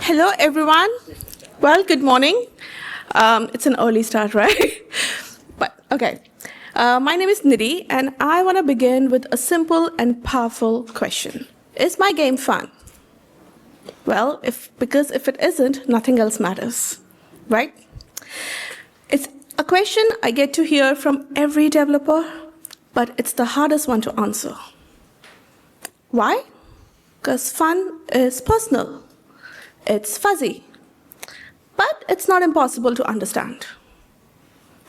Hello, everyone. Well, good morning. It's an early start, right? But okay. My name is Nidhi, and I want to begin with a simple and powerful question. Is my game fun? Well, because if it isn't, nothing else matters, right? It's a question I get to hear from every developer, but it's the hardest one to answer. Why? Because fun is personal. It's fuzzy, but it's not impossible to understand.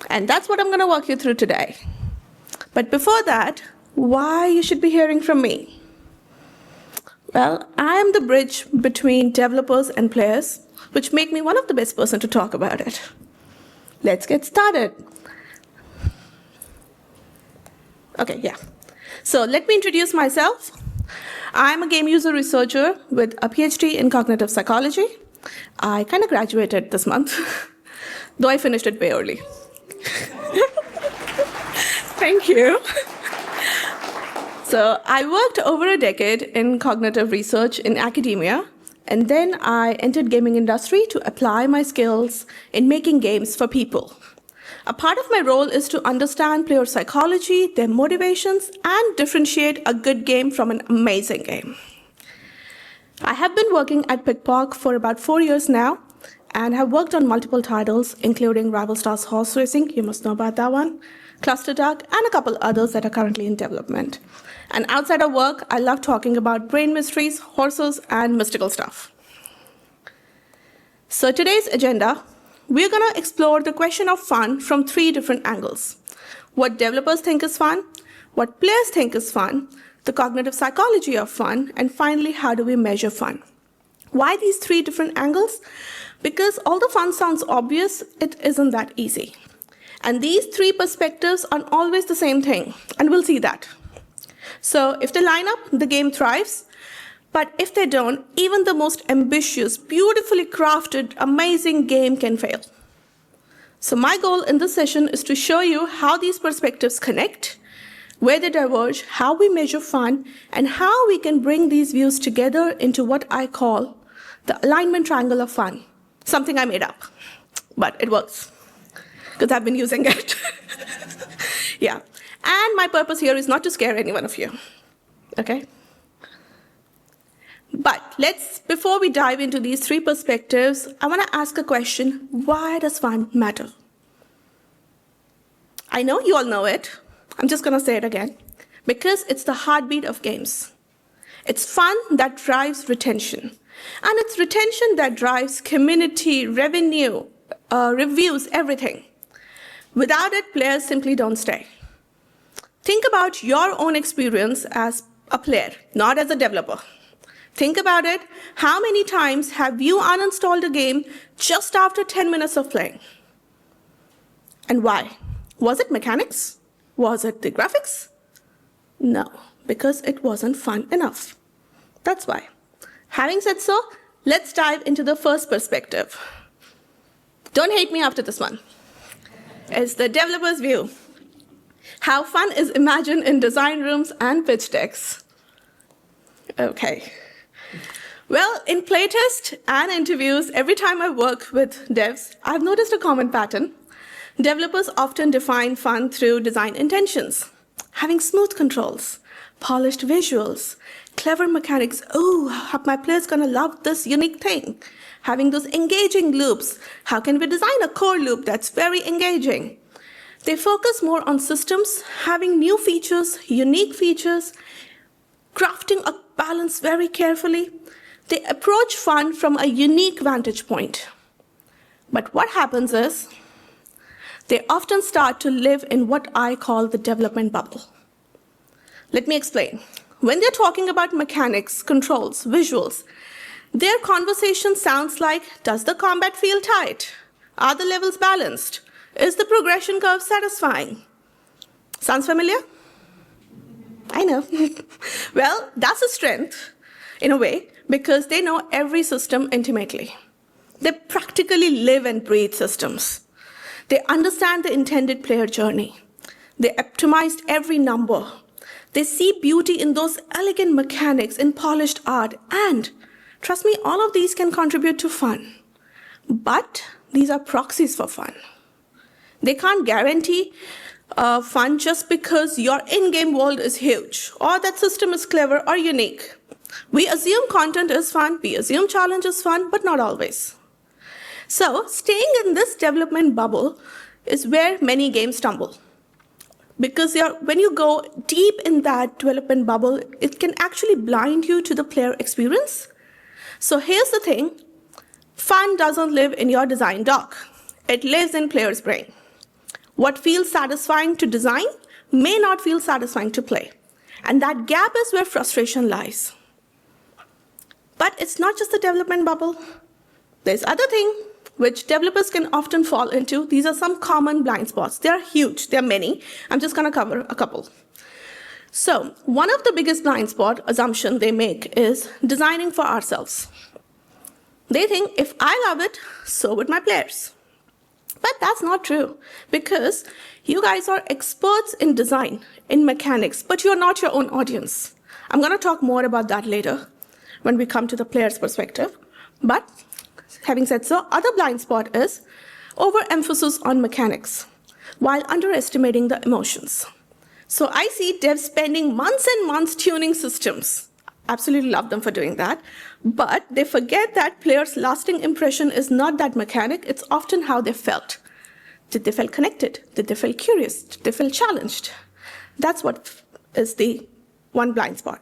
And that's what I'm going to walk you through today. But before that, why you should be hearing from me? Well, I am the bridge between developers and players, which make me one of the best person to talk about it. Let's get started. Okay, yeah. So let me introduce myself. I'm a game user researcher with a PhD in cognitive psychology. I kind of graduated this month, though I finished it way early. Thank you. So I worked over a decade in cognitive research in academia, and then I entered gaming industry to apply my skills in making games for people. A part of my role is to understand player psychology, their motivations, and differentiate a good game from an amazing game. I have been working at Pickpock for about 4 years now, and have worked on multiple titles, including Rival Stars Horse Racing, you must know about that one, Cluster Duck, and a couple others that are currently in development. And outside of work, I love talking about brain mysteries, horses, and mystical stuff. So today's agenda, we're going to explore the question of fun from 3 different angles. What developers think is fun, what players think is fun, the cognitive psychology of fun, and finally, how do we measure fun? Why these 3 different angles? Because although fun sounds obvious, it isn't that easy. And these 3 perspectives are always the same thing, and we'll see that. So if they line up, the game thrives. But if they don't, even the most ambitious, beautifully crafted, amazing game can fail. So my goal in this session is to show you how these perspectives connect, where they diverge, how we measure fun, and how we can bring these views together into what I call the alignment triangle of fun. Something I made up, but it works, because I've been using it. Yeah, and my purpose here is not to scare any one of you, okay? But before we dive into these 3 perspectives, I want to ask a question: why does fun matter? I know you all know it. I'm just going to say it again. Because it's the heartbeat of games. It's fun that drives retention. And it's retention that drives community, revenue, reviews, everything. Without it, players simply don't stay. Think about your own experience as a player, not as a developer. Think about it. How many times have you uninstalled a game just after 10 minutes of playing? And why? Was it mechanics? Was it the graphics? No, because it wasn't fun enough. That's why. Having said so, let's dive into the first perspective. Don't hate me after this one. It's the developer's view. How fun is imagined in design rooms and pitch decks. Okay. Well, in playtest and interviews, every time I work with devs, I've noticed a common pattern. Developers often define fun through design intentions, having smooth controls, polished visuals, clever mechanics. Oh, my player's gonna love this unique thing. Having those engaging loops. How can we design a core loop that's very engaging? They focus more on systems, having new features, unique features, crafting a balance very carefully. They approach fun from a unique vantage point. But what happens is, they often start to live in what I call the development bubble. Let me explain. When they're talking about mechanics, controls, visuals, their conversation sounds like, does the combat feel tight? Are the levels balanced? Is the progression curve satisfying? Sounds familiar? I know. Well, that's a strength, in a way, because they know every system intimately. They practically live and breathe systems. They understand the intended player journey. They optimized every number. They see beauty in those elegant mechanics, in polished art, and Trust me, all of these can contribute to fun, but these are proxies for fun. They can't guarantee fun just because your in-game world is huge, or that system is clever or unique. We assume content is fun, we assume challenge is fun, but not always. So, staying in this development bubble is where many games stumble. Because when you go deep in that development bubble, it can actually blind you to the player experience. So here's the thing, fun doesn't live in your design doc. It lives in player's brain. What feels satisfying to design may not feel satisfying to play. And that gap is where frustration lies. But it's not just the development bubble. There's other thing which developers can often fall into. These are some common blind spots. They're huge, they're many. I'm just gonna cover a couple. So, one of the biggest blind spot assumption they make is designing for ourselves. They think if I love it, so would my players. But that's not true, because you guys are experts in design, in mechanics, but you're not your own audience. I'm gonna talk more about that later when we come to the player's perspective. But having said so, other blind spot is overemphasis on mechanics while underestimating the emotions. So I see devs spending months and months tuning systems. Absolutely love them for doing that. But they forget that players' lasting impression is not that mechanic, it's often how they felt. Did they feel connected? Did they feel curious? Did they feel challenged? That's what is the one blind spot.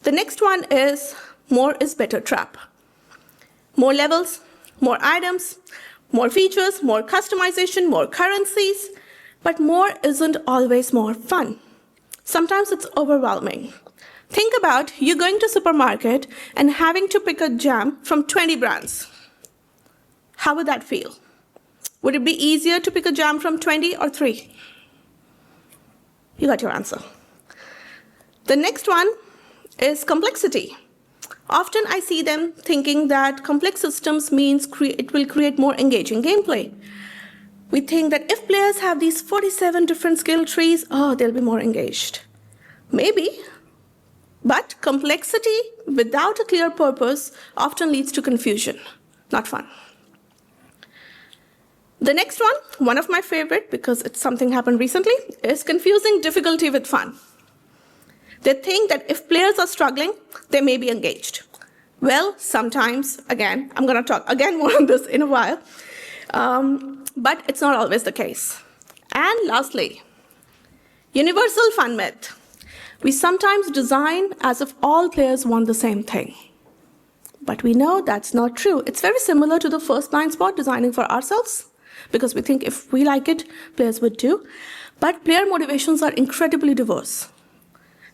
The next one is more is better trap. More levels, more items, more features, more customization, more currencies, but more isn't always more fun. Sometimes it's overwhelming. Think about you going to supermarket and having to pick a jam from 20 brands. How would that feel? Would it be easier to pick a jam from 20 or 3? You got your answer. The next one is complexity. Often I see them thinking that complex systems means it will create more engaging gameplay. We think that if players have these 47 different skill trees, they'll be more engaged. Maybe, but complexity without a clear purpose often leads to confusion, not fun. The next one of my favorite, because it's something happened recently, is confusing difficulty with fun. They think that if players are struggling, they may be engaged. Well, sometimes, again, I'm going to talk again more on this in a while, but it's not always the case. And lastly, universal fun myth. We sometimes design as if all players want the same thing. But we know that's not true. It's very similar to the first blind spot, designing for ourselves, because we think if we like it, players would too. But player motivations are incredibly diverse.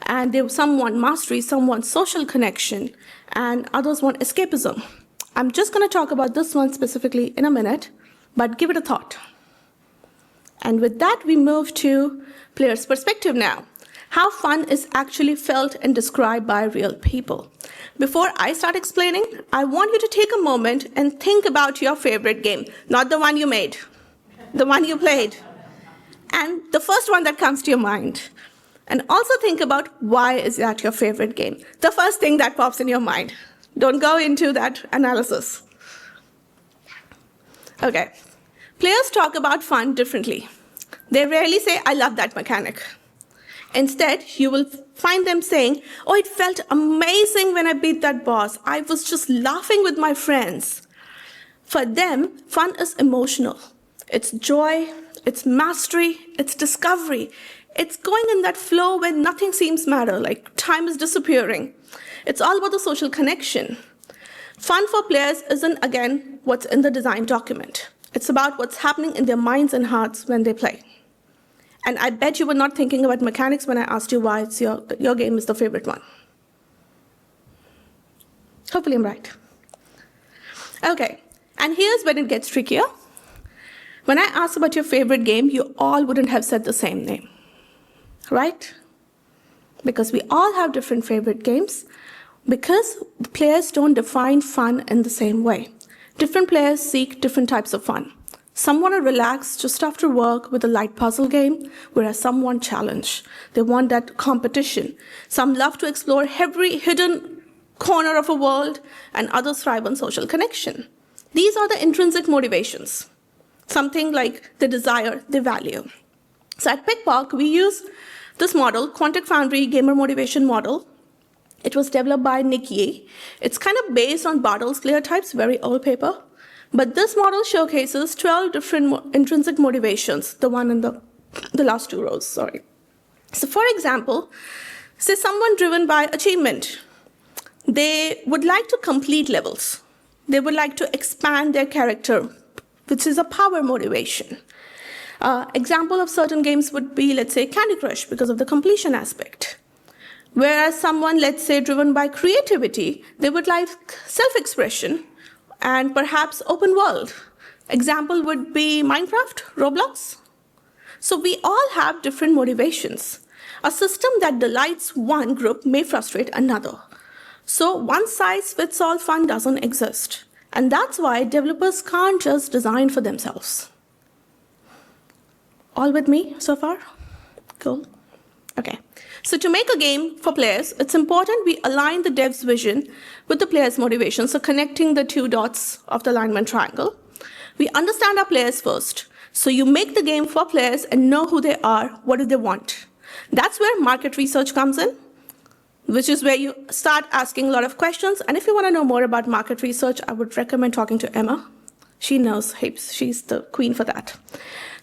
And some want mastery, some want social connection, and others want escapism. I'm just going to talk about this one specifically in a minute, but give it a thought. And with that, we move to players' perspective now. How fun is actually felt and described by real people. Before I start explaining, I want you to take a moment and think about your favorite game, not the one you made, the one you played, and the first one that comes to your mind. And also think about why is that your favorite game? The first thing that pops in your mind. Don't go into that analysis. Okay. Players talk about fun differently. They rarely say, I love that mechanic. Instead, you will find them saying, oh, it felt amazing when I beat that boss. I was just laughing with my friends. For them, fun is emotional. It's joy, it's mastery, it's discovery. It's going in that flow where nothing seems matter, like time is disappearing. It's all about the social connection. Fun for players isn't, again, what's in the design document. It's about what's happening in their minds and hearts when they play. And I bet you were not thinking about mechanics when I asked you why your game is the favorite one. Hopefully I'm right. Okay, and here's when it gets trickier. When I asked about your favorite game, you all wouldn't have said the same name. Right? Because we all have different favorite games, because the players don't define fun in the same way. Different players seek different types of fun. Some want to relax just after work with a light puzzle game, whereas some want challenge. They want that competition. Some love to explore every hidden corner of a world, and others thrive on social connection. These are the intrinsic motivations, something like the desire, the value. So at PickPark, we use this model, Quantic Foundry Gamer Motivation Model. It was developed by Nidhi. It's kind of based on Bartle's clear types, very old paper. But this model showcases 12 different intrinsic motivations, the one in the last two rows, sorry. So for example, say someone driven by achievement. They would like to complete levels. They would like to expand their character, which is a power motivation. Example of certain games would be, let's say, Candy Crush, because of the completion aspect. Whereas someone, let's say, driven by creativity, they would like self-expression and perhaps open world. Example would be Minecraft, Roblox. So we all have different motivations. A system that delights one group may frustrate another. So one-size-fits-all fun doesn't exist. And that's why developers can't just design for themselves. All with me so far? Cool. Okay. So to make a game for players, it's important we align the dev's vision with the player's motivation, so connecting the two dots of the alignment triangle. We understand our players first. So you make the game for players and know who they are, what do they want. That's where market research comes in, which is where you start asking a lot of questions. And if you want to know more about market research, I would recommend talking to Emma. She knows heaps. She's the queen for that.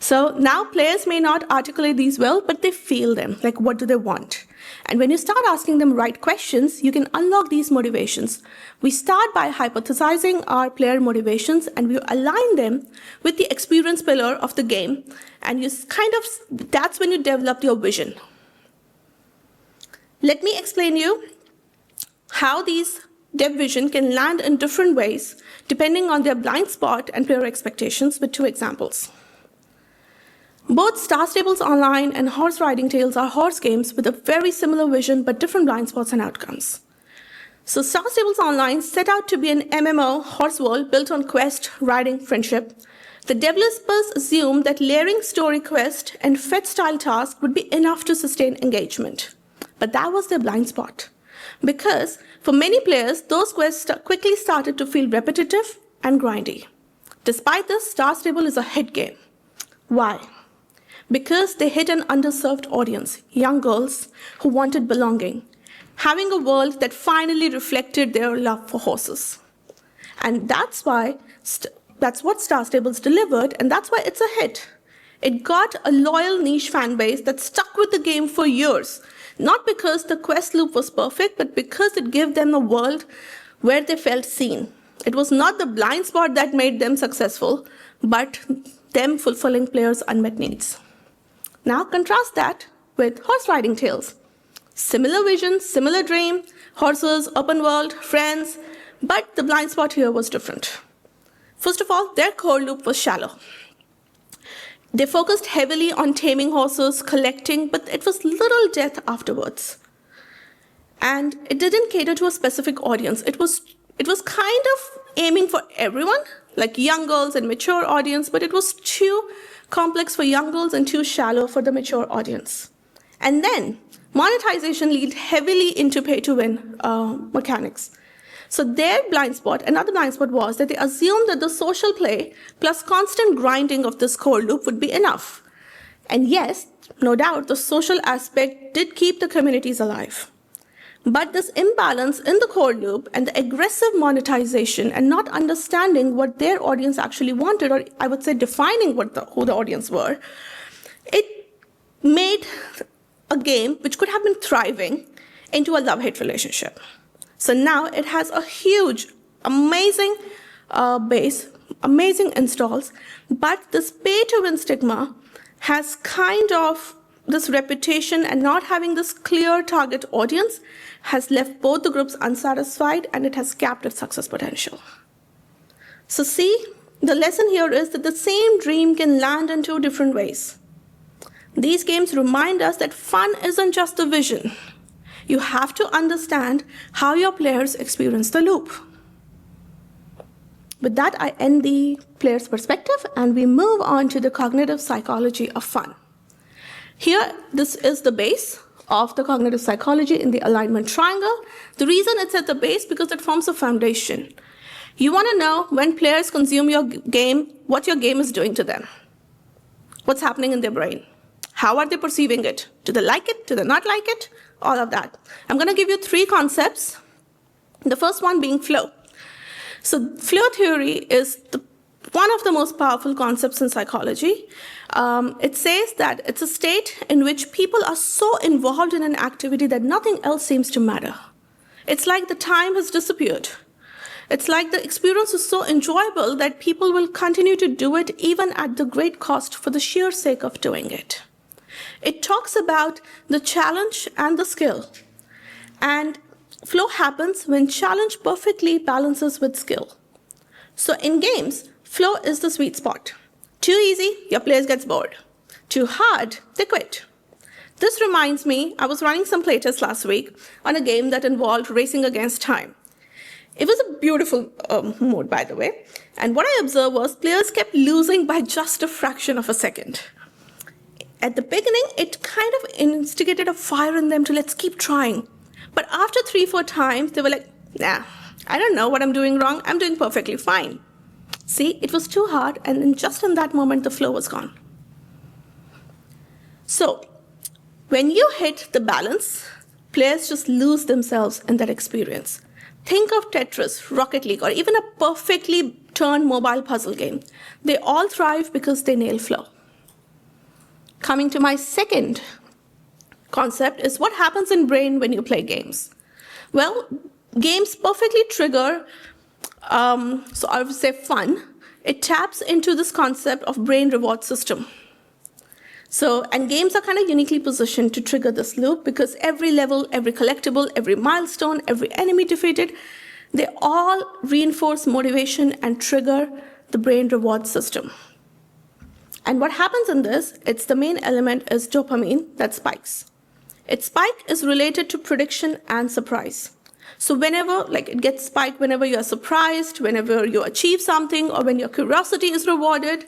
So now players may not articulate these well, but they feel them, like what do they want? And when you start asking them right questions, you can unlock these motivations. We start by hypothesizing our player motivations and we align them with the experience pillar of the game. And that's when you develop your vision. Let me explain you how these dev vision can land in different ways depending on their blind spot and player expectations with two examples. Both Star Stables Online and Horse Riding Tales are horse games with a very similar vision but different blind spots and outcomes. So Star Stables Online set out to be an MMO horse world built on quest, riding, friendship. The developers assumed that layering story quest and fetch-style tasks would be enough to sustain engagement. But that was their blind spot. Because for many players, those quests quickly started to feel repetitive and grindy. Despite this, Star Stable is a hit game. Why? Because they hit an underserved audience, young girls who wanted belonging, having a world that finally reflected their love for horses. And that's what Star Stables delivered, and that's why it's a hit. It got a loyal niche fan base that stuck with the game for years, not because the quest loop was perfect, but because it gave them a world where they felt seen. It was not the blind spot that made them successful, but them fulfilling players' unmet needs. Now contrast that with Horse Riding Tales. Similar vision, similar dream, horses, open world, friends, but the blind spot here was different. First of all, their core loop was shallow. They focused heavily on taming horses, collecting, but it was little depth afterwards. And it didn't cater to a specific audience. It was kind of aiming for everyone, like young girls and mature audience, but it was too complex for young girls and too shallow for the mature audience. And then monetization leaned heavily into pay-to-win mechanics. So their blind spot, another blind spot was that they assumed that the social play plus constant grinding of this core loop would be enough. And yes, no doubt, the social aspect did keep the communities alive. But this imbalance in the core loop and the aggressive monetization and not understanding what their audience actually wanted, or I would say defining who the audience were, it made a game which could have been thriving into a love-hate relationship. So now it has a huge, amazing base, amazing installs, but this pay-to-win stigma has kind of this reputation, and not having this clear target audience has left both the groups unsatisfied, and it has capped its success potential. So see, the lesson here is that the same dream can land in two different ways. These games remind us that fun isn't just the vision. You have to understand how your players experience the loop. With that, I end the player's perspective, and we move on to the cognitive psychology of fun. Here, this is the base of the cognitive psychology in the alignment triangle. The reason it's at the base because it forms a foundation. You want to know when players consume your game, what your game is doing to them. What's happening in their brain? How are they perceiving it? Do they like it? Do they not like it? All of that. I'm going to give you 3 concepts. The first one being flow. So flow theory is one of the most powerful concepts in psychology. It says that it's a state in which people are so involved in an activity that nothing else seems to matter. It's like the time has disappeared. It's like the experience is so enjoyable that people will continue to do it even at the great cost for the sheer sake of doing it. It talks about the challenge and the skill. And flow happens when challenge perfectly balances with skill. So in games, flow is the sweet spot. Too easy, your players get bored. Too hard, they quit. This reminds me, I was running some playtests last week on a game that involved racing against time. It was a beautiful mode, by the way. And what I observed was players kept losing by just a fraction of a second. At the beginning, it kind of instigated a fire in them to let's keep trying. But after 3-4 times, they were like, nah, I don't know what I'm doing wrong. I'm doing perfectly fine. See, it was too hard, and then just in that moment, the flow was gone. So, when you hit the balance, players just lose themselves in that experience. Think of Tetris, Rocket League, or even a perfectly turned mobile puzzle game. They all thrive because they nail flow. Coming to my second concept is what happens in brain when you play games. Well, games perfectly trigger, so I would say fun. It taps into this concept of brain reward system. So, and games are kind of uniquely positioned to trigger this loop because every level, every collectible, every milestone, every enemy defeated, they all reinforce motivation and trigger the brain reward system. And what happens in this, it's the main element is dopamine that spikes. Its spike is related to prediction and surprise. So whenever, it gets spiked whenever you're surprised, whenever you achieve something, or when your curiosity is rewarded.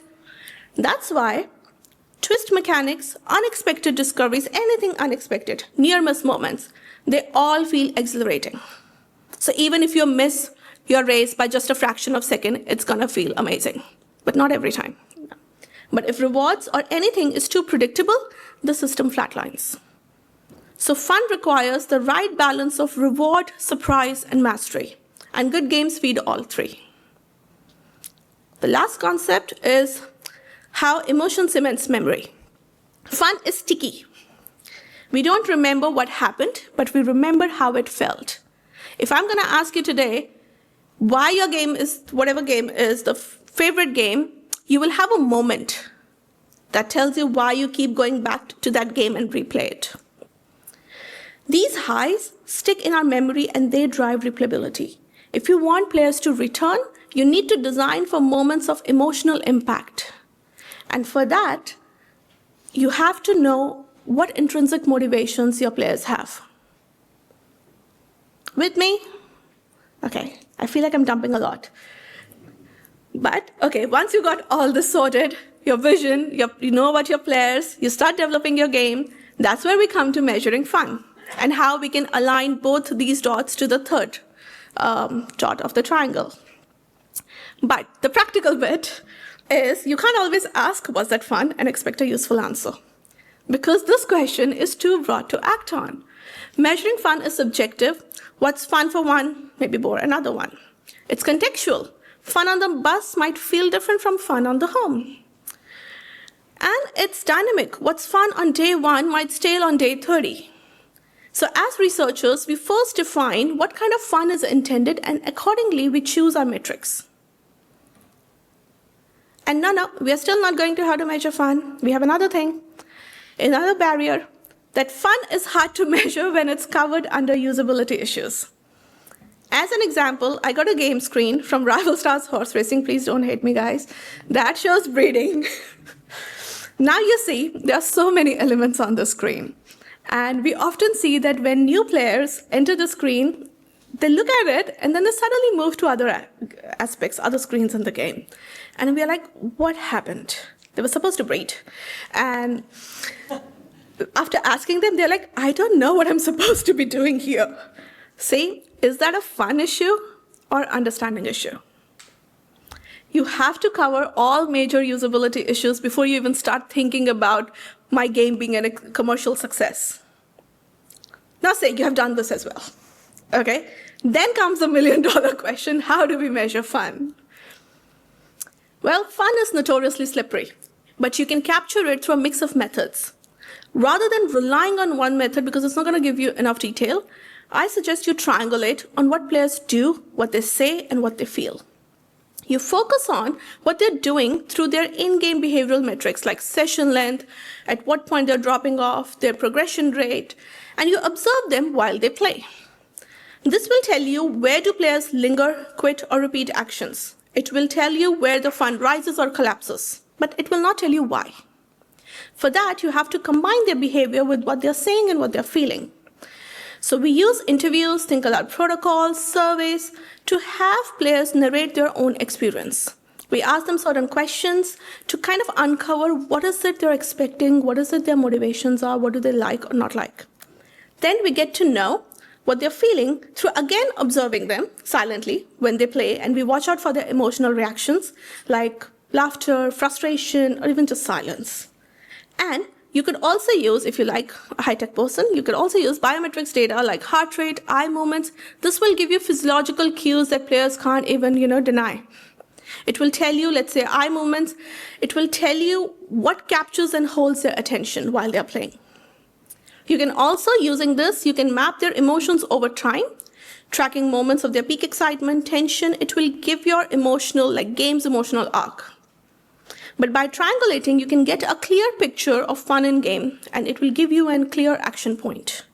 That's why twist mechanics, unexpected discoveries, anything unexpected, near-miss moments, they all feel exhilarating. So even if you miss your race by just a fraction of a second, it's gonna feel amazing, but not every time. But if rewards or anything is too predictable, the system flatlines. So fun requires the right balance of reward, surprise, and mastery. And good games feed all 3. The last concept is how emotion cements memory. Fun is sticky. We don't remember what happened, but we remember how it felt. If I'm gonna ask you today why your game is, whatever game is the favorite game, you will have a moment that tells you why you keep going back to that game and replay it. These highs stick in our memory and they drive replayability. If you want players to return, you need to design for moments of emotional impact. And for that, you have to know what intrinsic motivations your players have. With me? Okay, I feel like I'm dumping a lot. But, okay, once you got all this sorted, your vision, you know about your players, you start developing your game, that's where we come to measuring fun and how we can align both these dots to the third dot of the triangle. But the practical bit is you can't always ask, was that fun, and expect a useful answer. Because this question is too broad to act on. Measuring fun is subjective. What's fun for one may be bore another one. It's contextual. Fun on the bus might feel different from fun on the home. And it's dynamic. What's fun on day 1 might stale on day 30. So as researchers, we first define what kind of fun is intended, and accordingly, we choose our metrics. And no, we are still not going to how to measure fun. We have another thing, another barrier, that fun is hard to measure when it's covered under usability issues. As an example, I got a game screen from Rival Stars Horse Racing, please don't hate me guys, that shows breeding. Now you see, there are so many elements on the screen. And we often see that when new players enter the screen, they look at it and then they suddenly move to other aspects, other screens in the game. And we're like, what happened? They were supposed to breed. And after asking them, they're like, I don't know what I'm supposed to be doing here. See, is that a fun issue or understanding issue? You have to cover all major usability issues before you even start thinking about my game being a commercial success. Now say you have done this as well, okay? Then comes the million-dollar question, how do we measure fun? Well, fun is notoriously slippery, but you can capture it through a mix of methods. Rather than relying on one method because it's not going to give you enough detail, I suggest you triangulate on what players do, what they say, and what they feel. You focus on what they're doing through their in-game behavioral metrics like session length, at what point they're dropping off, their progression rate, and you observe them while they play. This will tell you where do players linger, quit, or repeat actions. It will tell you where the fun rises or collapses, but it will not tell you why. For that, you have to combine their behavior with what they're saying and what they're feeling. So we use interviews, think aloud protocols, surveys to have players narrate their own experience. We ask them certain questions to kind of uncover what is it they're expecting, what is it their motivations are, what do they like or not like. Then we get to know what they're feeling through, again, observing them silently when they play, and we watch out for their emotional reactions like laughter, frustration, or even just silence. And you could also use, if you like a high-tech person, you could also use biometrics data like heart rate, eye movements. This will give you physiological cues that players can't even, deny. It will tell you, let's say, eye movements. It will tell you what captures and holds their attention while they're playing. You can also, using this, you can map their emotions over time, tracking moments of their peak excitement, tension. It will give your game's emotional arc. But by triangulating, you can get a clear picture of fun in game, and it will give you a clear action point.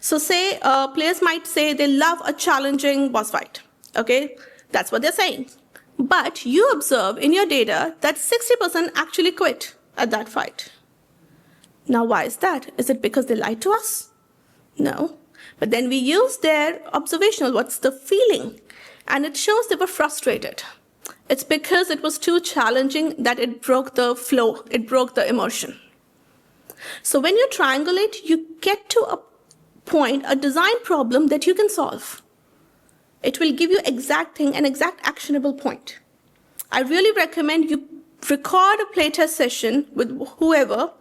So say players might say they love a challenging boss fight. Okay, that's what they're saying. But you observe in your data that 60% actually quit at that fight. Now, why is that? Is it because they lied to us? No. But then we use their observational, what's the feeling? And it shows they were frustrated. It's because it was too challenging that it broke the flow, it broke the immersion. So when you triangulate, you get to a point, a design problem that you can solve. It will give you an exact actionable point. I really recommend you record a playtest session with whoever,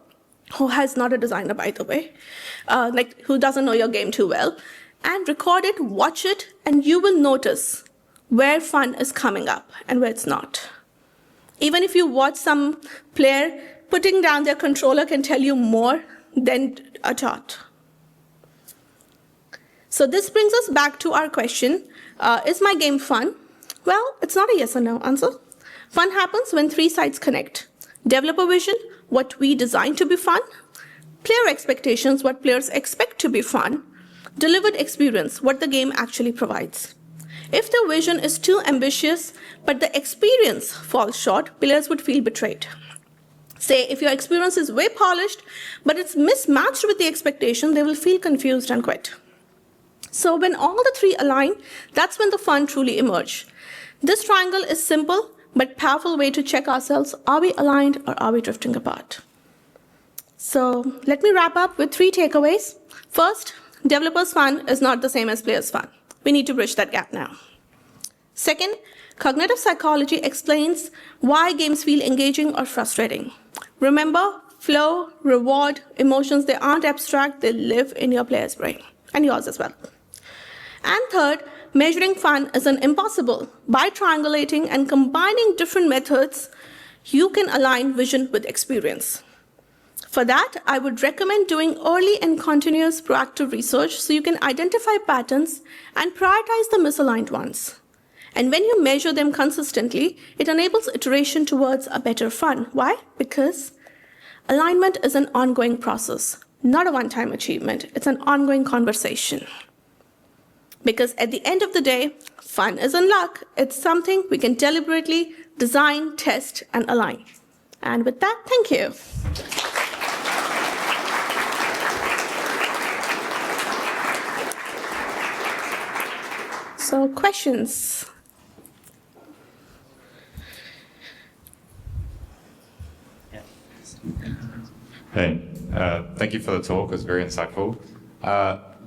who has not a designer, by the way, who doesn't know your game too well, and record it, watch it, and you will notice where fun is coming up and where it's not. Even if you watch some player, putting down their controller can tell you more than a chart. So this brings us back to our question, is my game fun? Well, it's not a yes or no answer. Fun happens when three sides connect. Developer vision, what we design to be fun. Player expectations, what players expect to be fun. Delivered experience, what the game actually provides. If the vision is too ambitious, but the experience falls short, players would feel betrayed. Say, if your experience is way polished, but it's mismatched with the expectation, they will feel confused and quit. So when all the three align, that's when the fun truly emerges. This triangle is simple, but powerful way to check ourselves. Are we aligned or are we drifting apart? So let me wrap up with 3 takeaways. First, developers' fun is not the same as players' fun. We need to bridge that gap now. Second, cognitive psychology explains why games feel engaging or frustrating. Remember, flow, reward, emotions, they aren't abstract, they live in your player's brain, and yours as well. And third, measuring fun isn't impossible. By triangulating and combining different methods, you can align vision with experience. For that, I would recommend doing early and continuous proactive research so you can identify patterns and prioritize the misaligned ones. And when you measure them consistently, it enables iteration towards a better fun. Why? Because alignment is an ongoing process, not a one-time achievement. It's an ongoing conversation. Because at the end of the day, fun isn't luck. It's something we can deliberately design, test, and align. And with that, thank you. So, questions? Hey, Thank you for the talk. It was very insightful.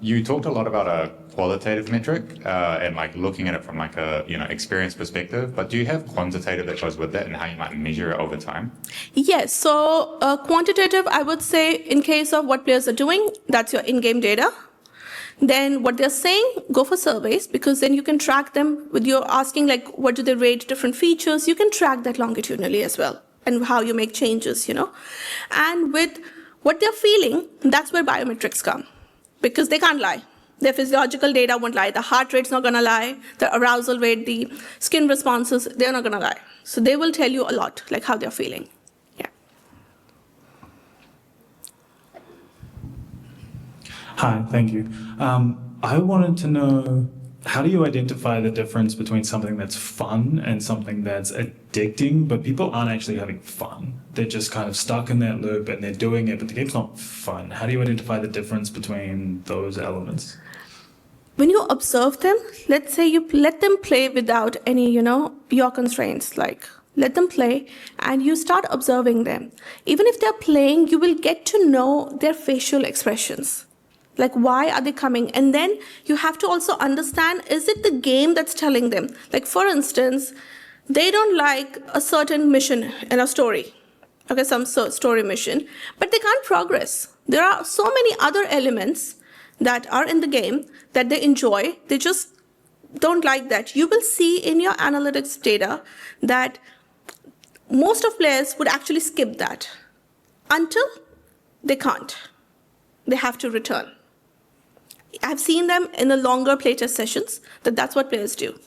You talked a lot about a qualitative metric and like looking at it from like a experience perspective. But do you have quantitative that goes with that and how you might measure it over time? Yes. So quantitative, I would say, in case of what players are doing, that's your in-game data. Then what they're saying, go for surveys, because then you can track them with your asking like, what do they rate different features? You can track that longitudinally as well, and how you make changes, And with what they're feeling, that's where biometrics come, because they can't lie. Their physiological data won't lie. The heart rate's not going to lie. The arousal rate, the skin responses, they're not going to lie. So they will tell you a lot, like how they're feeling. Yeah. Hi, thank you. I wanted to know, how do you identify the difference between something that's fun and something that's addicting, but people aren't actually having fun? They're just kind of stuck in that loop and they're doing it, but the game's not fun. How do you identify the difference between those elements? When you observe them, let's say you let them play without any, your constraints, like let them play and you start observing them. Even if they're playing, you will get to know their facial expressions. Like, why are they coming? And then you have to also understand, is it the game that's telling them? Like, for instance, they don't like a certain mission in a story, okay, some story mission, but they can't progress. There are so many other elements that are in the game that they enjoy. They just don't like that. You will see in your analytics data that most of players would actually skip that until they can't. They have to return. I've seen them in the longer playtest sessions that's what players do.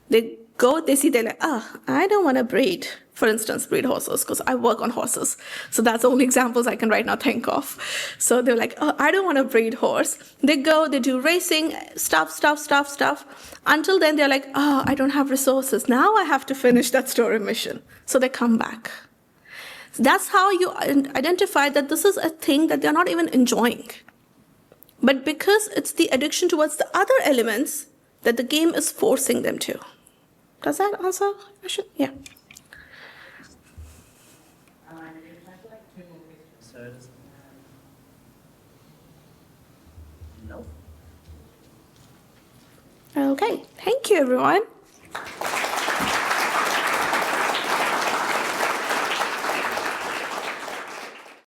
They go, they see, they're like, I don't want to breed, for instance, breed horses, because I work on horses. So that's the only examples I can right now think of. So they're like, I don't want to breed horse. They go, they do racing, stuff. Until then, they're like, I don't have resources. Now I have to finish that story mission. So they come back. So that's how you identify that this is a thing that they're not even enjoying. But because it's the addiction towards the other elements that the game is forcing them to. Does that answer the question? Yeah. Okay, thank you, everyone.